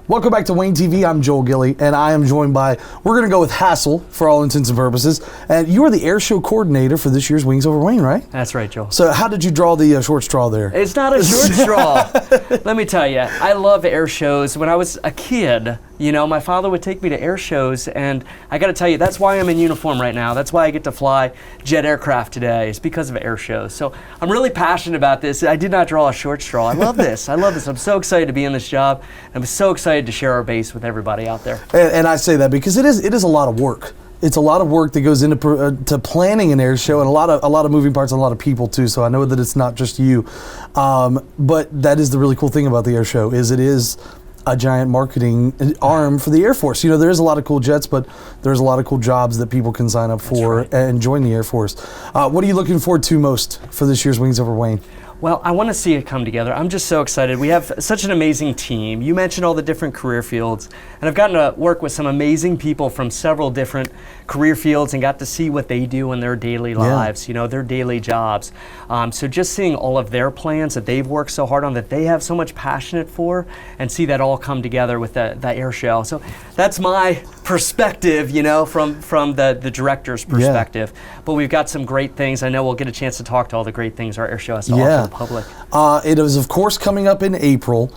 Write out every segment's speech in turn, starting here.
Welcome back to Wayne TV. I'm Joel Gilly, and I am joined by, we're going to go with Hasle for all intents and purposes. And you are the Airshow coordinator for this year's Wings Over Wayne, right? That's right, Joel. So how did you draw the short straw there? It's not a short straw. Let me tell you, I love air shows. When I was a kid, you know, my father would take me to air shows, and I got to tell you, that's why I'm in uniform right now. That's why I get to fly jet aircraft today. It's because of air shows. So I'm really passionate about this. I did not draw a short straw. I love this. I love this. I'm so excited to be in this job. I'm so excited to share our base with everybody out there. And I say that because it is a lot of work. It's a lot of work that goes into to planning an air show, and a lot of moving parts and a lot of people too. So I know that it's not just you, but that is the really cool thing about the air show is it is a giant marketing arm for the Air Force. You know, there is a lot of cool jets, but there's a lot of cool jobs that people can sign up for and join the Air Force. What are you looking forward to most for this year's Wings Over Wayne? Well, I want to see it come together. I'm just so excited. We have such an amazing team. You mentioned all the different career fields, and I've gotten to work with some amazing people from several different career fields and got to see what they do in their daily lives, you know, their daily jobs. So just seeing all of their plans that they've worked so hard on, that they have so much passionate for, and see that all come together with the air show. So that's my perspective, you know, from the director's perspective. But we've got some great things. I know we'll get a chance to talk to all the great things our air show has to offer the public. It is, of course, coming up in April.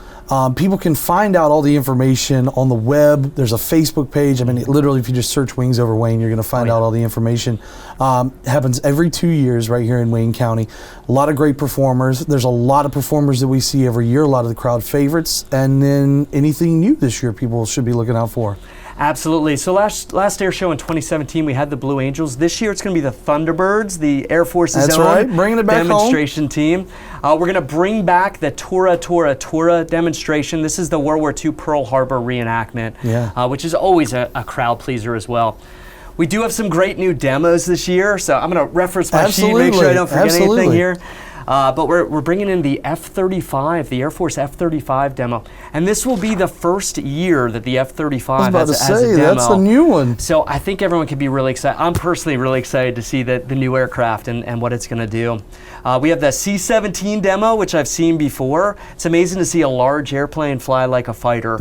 People can find out all the information on the web. There's a Facebook page. I mean, literally, if you just search Wings Over Wayne, you're going to find out all the information. Happens every 2 years right here in Wayne County. A lot of great performers. There's a lot of performers that we see every year, a lot of the crowd favorites, and then anything new this year people should be looking out for. Absolutely. So last air show in 2017, we had the Blue Angels. This year, it's going to be the Thunderbirds, the Air Force's own bringing it back demonstration team. We're going to bring back the Tora demonstration. This is the World War II Pearl Harbor reenactment, which is always a crowd pleaser as well. We do have some great new demos this year, so I'm going to reference my sheet, make sure I don't forget anything here. But we're bringing in the F-35, the Air Force F-35 demo. And this will be the first year that the F-35 has a demo. That's a new one. So I think everyone can be really excited. I'm personally really excited to see the new aircraft and what it's going to do. We have the C-17 demo, which I've seen before. It's amazing to see a large airplane fly like a fighter.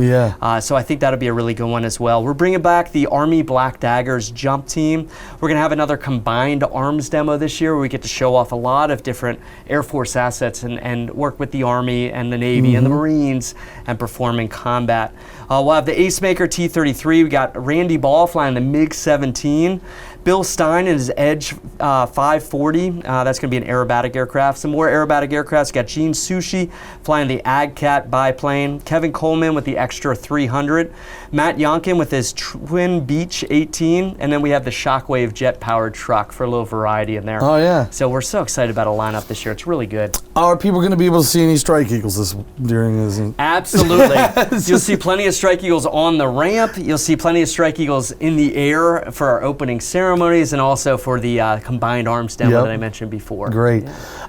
So I think that'll be a really good one as well. We're bringing back the Army Black Daggers jump team. We're going to have another combined arms demo this year where we get to show off a lot of different Air Force assets and work with the Army and the Navy and the Marines and perform in combat. We'll have the Ace Maker T-33. We got Randy Ball flying the MiG-17. Bill Stein and his Edge 540. That's going to be an aerobatic aircraft. Some more aerobatic aircrafts. Got Gene Sushi flying the AgCat biplane. Kevin Coleman with the Extra 300. Matt Yonkin with his Twin Beach 18. And then we have the Shockwave jet-powered truck for a little variety in there. Oh, yeah. So we're so excited about a lineup this year. It's really good. Are people going to be able to see any Strike Eagles during this? Absolutely. You'll see plenty of Strike Eagles on the ramp. You'll see plenty of Strike Eagles in the air for our opening ceremonies and also for the combined arms demo that I mentioned before. Great.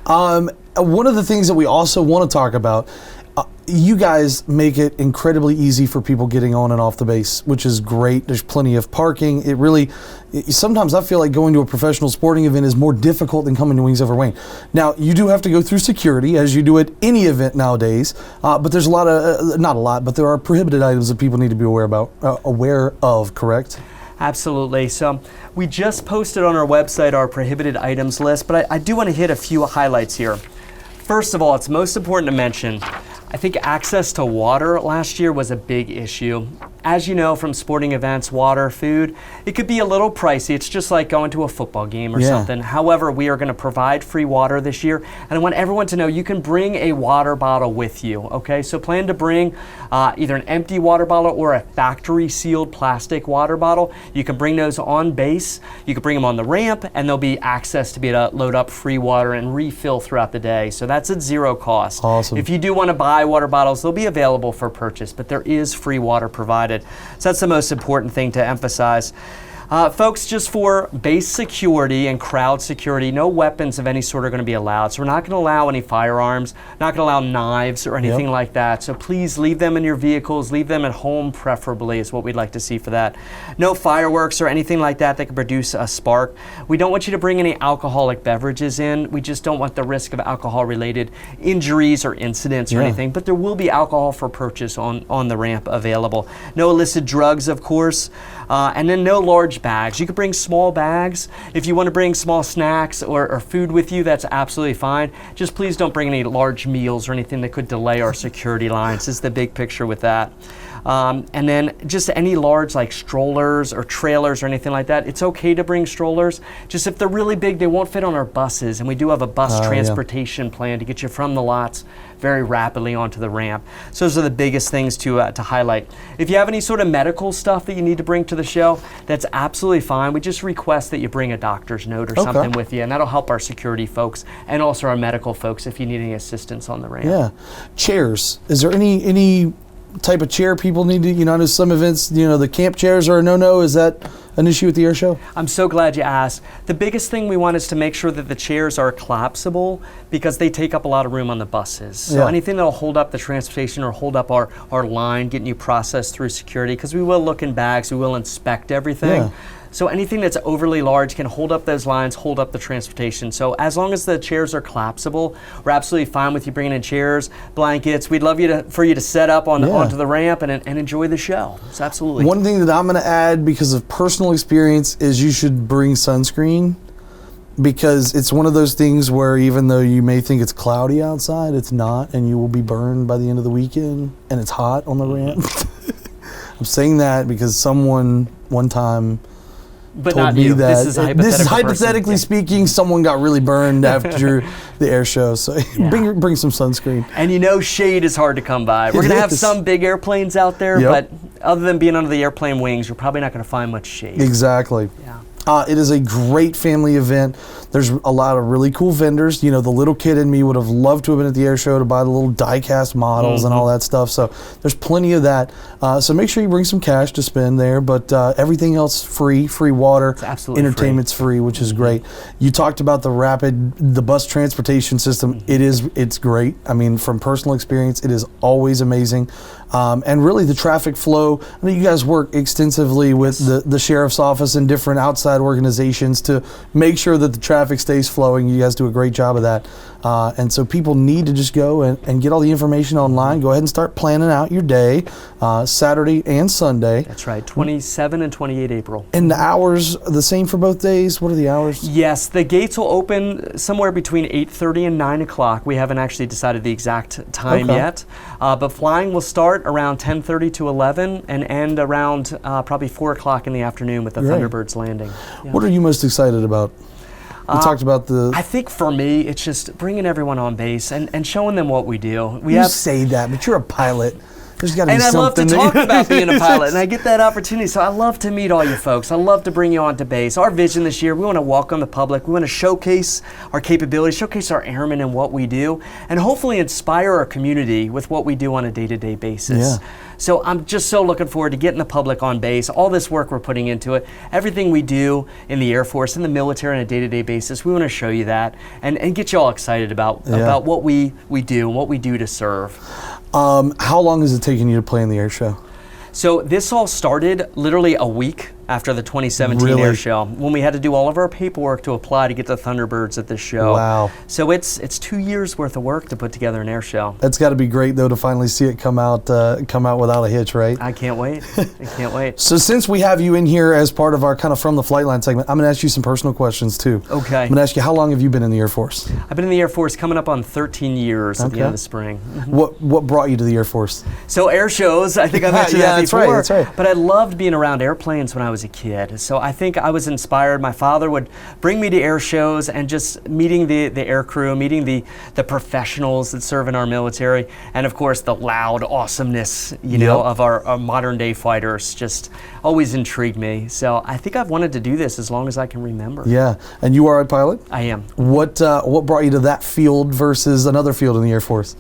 One of the things that we also want to talk about, you guys make it incredibly easy for people getting on and off the base, which is great. There's plenty of parking. Sometimes I feel like going to a professional sporting event is more difficult than coming to Wings Over Wayne. Now, you do have to go through security, as you do at any event nowadays, but there's not a lot, but there are prohibited items that people need to be aware of, correct? Absolutely. So we just posted on our website our prohibited items list, but I do want to hit a few highlights here. First of all, it's most important to mention, I think access to water last year was a big issue. As you know from sporting events, water, food, it could be a little pricey. It's just like going to a football game or something. However, we are going to provide free water this year, and I want everyone to know you can bring a water bottle with you, okay? So plan to bring either an empty water bottle or a factory-sealed plastic water bottle. You can bring those on base. You can bring them on the ramp, and there'll be access to be able to load up free water and refill throughout the day. So that's at zero cost. Awesome. If you do want to buy water bottles, they'll be available for purchase, but there is free water provided. So that's the most important thing to emphasize. Folks, just for base security and crowd security, no weapons of any sort are going to be allowed. So we're not going to allow any firearms, not going to allow knives or anything like that. So please leave them in your vehicles, leave them at home preferably is what we'd like to see for that. No fireworks or anything like that that could produce a spark. We don't want you to bring any alcoholic beverages in. We just don't want the risk of alcohol-related injuries or incidents or anything. But there will be alcohol for purchase on the ramp available. No illicit drugs, of course, and then no large bags. You could bring small bags. If you want to bring small snacks or food with you, that's absolutely fine. Just please don't bring any large meals or anything that could delay our security lines. Is the big picture with that. And then just any large like strollers or trailers or anything like that, it's okay to bring strollers. Just if they're really big, they won't fit on our buses. And we do have a bus transportation plan to get you from the lots very rapidly onto the ramp. So those are the biggest things to highlight. If you have any sort of medical stuff that you need to bring to the show, that's absolutely fine. We just request that you bring a doctor's note or something with you, and that'll help our security folks and also our medical folks if you need any assistance on the ramp. Yeah. Chairs. Is there any type of chair people need to, I know some events, the camp chairs are a no-no. Is that an issue with the air show? I'm so glad you asked. The biggest thing we want is to make sure that the chairs are collapsible because they take up a lot of room on the buses. So anything that'll hold up the transportation or hold up our line, getting you processed through security, because we will look in bags, we will inspect everything. So anything that's overly large can hold up those lines, hold up the transportation. So as long as the chairs are collapsible, we're absolutely fine with you bringing in chairs, blankets. We'd love for you to set up onto the ramp and enjoy the show. So absolutely. One thing that I'm going to add because of personal experience is you should bring sunscreen, because it's one of those things where even though you may think it's cloudy outside, it's not, and you will be burned by the end of the weekend, and it's hot on the ramp. I'm saying that because someone one time but told not me you. that This is hypothetically speaking, someone got really burned after the air show. So bring some sunscreen. And shade is hard to come by. We're going to have some big airplanes out there, but other than being under the airplane wings, you're probably not going to find much shade. Exactly. Yeah. It is a great family event. There's a lot of really cool vendors. The little kid in me would have loved to have been at the air show to buy the little die-cast models and all that stuff. So there's plenty of that. So make sure you bring some cash to spend there. But everything else free water. It's absolutely entertainment's free, which is great. You talked about the bus transportation system. It's great. I mean, from personal experience, it is always amazing. And really the traffic flow. I mean, you guys work extensively with the sheriff's office and different outside organizations to make sure that the traffic stays flowing. You guys do a great job of that. And so people need to just go and get all the information online. Go ahead and start planning out your day, Saturday and Sunday. That's right, 27 and 28 April. And the hours the same for both days? What are the hours? Yes, the gates will open somewhere between 8:30 and 9 o'clock. We haven't actually decided the exact time yet. But flying will start around 10:30 to 11 and end around probably 4 o'clock in the afternoon with the Thunderbirds landing. Yeah. What are you most excited about? We talked about I think for me, it's just bringing everyone on base and showing them what we do. You say that, but you're a pilot. There's got to be something. And I love to talk about being a pilot, and I get that opportunity. So I love to meet all you folks. I love to bring you onto base. Our vision this year, we want to welcome the public. We want to showcase our capabilities, showcase our airmen and what we do, and hopefully inspire our community with what we do on a day-to-day basis. Yeah. So I'm just so looking forward to getting the public on base, all this work we're putting into it, everything we do in the Air Force, in the military on a day-to-day basis. We want to show you that and get you all excited about what we do and what we do to serve. How long is it taking you to play in the air show? So this all started literally a week after the 2017 air show, when we had to do all of our paperwork to apply to get the Thunderbirds at this show. Wow. So it's 2 years worth of work to put together an air show. That's got to be great though to finally see it come out without a hitch, right? I can't wait. I can't wait. So since we have you in here as part of our kind of From the Flightline segment, I'm going to ask you some personal questions too. Okay. I'm going to ask you, how long have you been in the Air Force? I've been in the Air Force coming up on 13 years at the end of the spring. What brought you to the Air Force? So air shows, I think I mentioned that before. That's right. But I loved being around airplanes when I was a kid. So I think I was inspired. My father would bring me to air shows and just meeting the air crew, meeting the professionals that serve in our military, and of course the loud awesomeness, of our modern day fighters just always intrigued me. So I think I've wanted to do this as long as I can remember. Yeah, and you are a pilot? I am. What brought you to that field versus another field in the Air Force?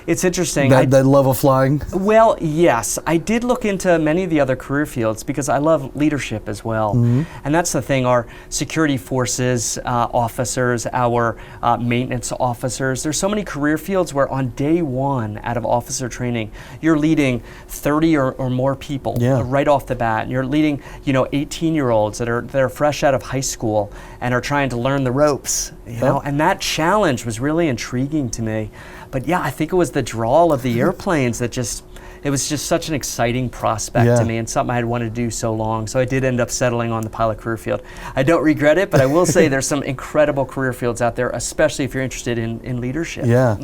It's interesting. That love of flying? Well, yes. I did look into many of the other career fields because I love leadership as well. And that's the thing, our security forces officers, our maintenance officers, there's so many career fields where on day one out of officer training, you're leading 30 or more people right off the bat. And you're leading, 18-year-olds that are fresh out of high school and are trying to learn the ropes, you know, and that challenge was really intriguing to me. But yeah, I think it was the drawl of the airplanes that it was just such an exciting prospect to me and something I had wanted to do so long. So I did end up settling on the pilot career field. I don't regret it, but I will say there's some incredible career fields out there, especially if you're interested in leadership. Yeah.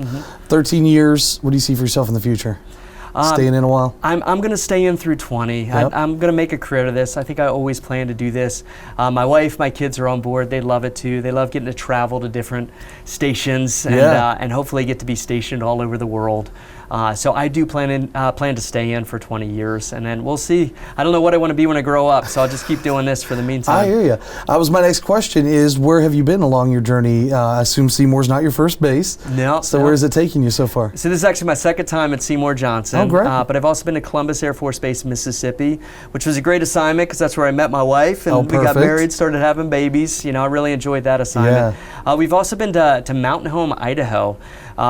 13 years, what do you see for yourself in the future? Staying in a while? I'm going to stay in through 20. I'm going to make a career of this. I think I always plan to do this. My wife, my kids are on board. They love it too. They love getting to travel to different stations and hopefully get to be stationed all over the world. So I do plan to stay in for 20 years, and then we'll see. I don't know what I want to be when I grow up, so I'll just keep doing this for the meantime. I hear you. My next question is, where have you been along your journey? I assume Seymour's not your first base. No. So where is it taking you so far? So this is actually my second time at Seymour Johnson. Oh, great. But I've also been to Columbus Air Force Base, Mississippi, which was a great assignment because that's where I met my wife, and we got married, started having babies. I really enjoyed that assignment. We've also been to Mountain Home, Idaho,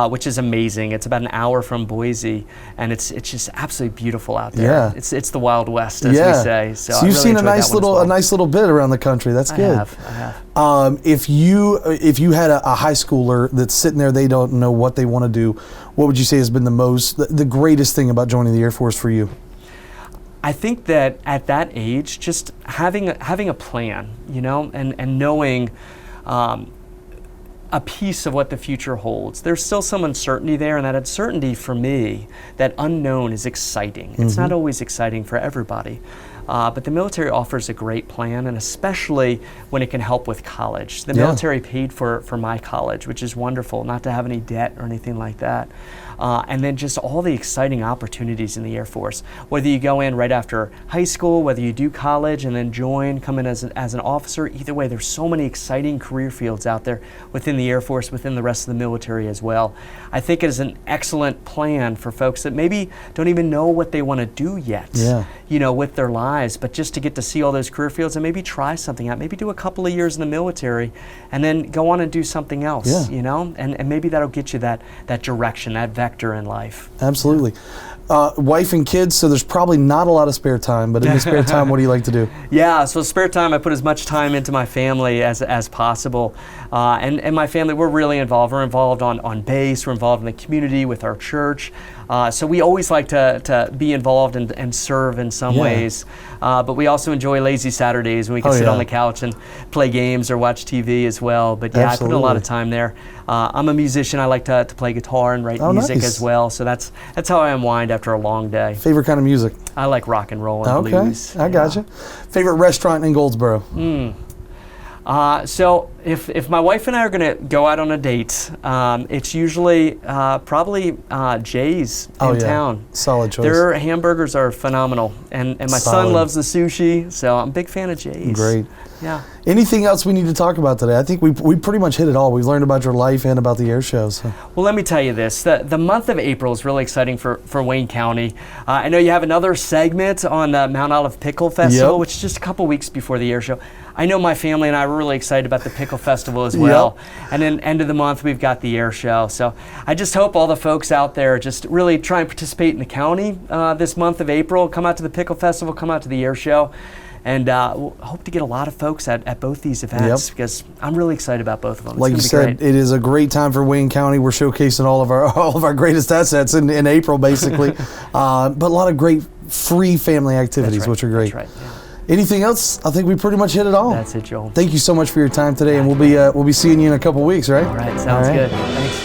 which is amazing. It's about an hour from Boise, and it's just absolutely beautiful out there. Yeah. It's the Wild West, as we say. So you've seen a nice little bit around the country. That's good. I have. If you had a high schooler that's sitting there, they don't know what they want to do, what would you say has been the greatest thing about joining the Air Force for you? I think that at that age, just having a plan, and knowing a piece of what the future holds. There's still some uncertainty there, and that uncertainty for me, that unknown, is exciting. It's not always exciting for everybody. But the military offers a great plan, and especially when it can help with college. The military paid for my college, which is wonderful, not to have any debt or anything like that. And then just all the exciting opportunities in the Air Force. Whether you go in right after high school, whether you do college and then come in as an officer, either way, there's so many exciting career fields out there within the Air Force, within the rest of the military as well. I think it is an excellent plan for folks that maybe don't even know what they want to do yet, with their lives, but just to get to see all those career fields and maybe try something out, maybe do a couple of years in the military and then go on and do something else, and maybe that'll get you that direction, that vector in life. Absolutely. Wife and kids, so there's probably not a lot of spare time, but in the spare time, what do you like to do? Yeah, so spare time, I put as much time into my family as possible. And my family, we're really involved. We're involved on base, we're involved in the community with our church. So we always like to be involved and serve in some ways. But we also enjoy lazy Saturdays when we can sit on the couch and play games or watch TV as well. But I put in a lot of time there. I'm a musician. I like to play guitar and write music as well. So that's how I unwind after a long day. Favorite kind of music? I like rock and roll and blues. I gotcha. Favorite restaurant in Goldsboro? So if my wife and I are going to go out on a date, it's usually probably Jay's in town. Solid choice. Their hamburgers are phenomenal, and my son loves the sushi, so I'm a big fan of Jay's. Great. Yeah. Anything else we need to talk about today? I think we pretty much hit it all. We've learned about your life and about the air show. So. Well, let me tell you this. The month of April is really exciting for Wayne County. I know you have another segment on Mount Olive Pickle Festival, which is just a couple weeks before the air show. I know my family and I were really excited about the Pickle Festival as well. And then end of the month, we've got the air show. So I just hope all the folks out there just really try and participate in the county this month of April. Come out to the Pickle Festival, come out to the air show. And we'll hope to get a lot of folks at both these events because I'm really excited about both of them. Like you said, it is a great time for Wayne County. We're showcasing all of our greatest assets in April, basically. But a lot of great free family activities, which are great. That's right. Yeah. Anything else? I think we pretty much hit it all. That's it, Joel. Thank you so much for your time today, and we'll be seeing you in a couple weeks, right? All right, sounds good. Thanks.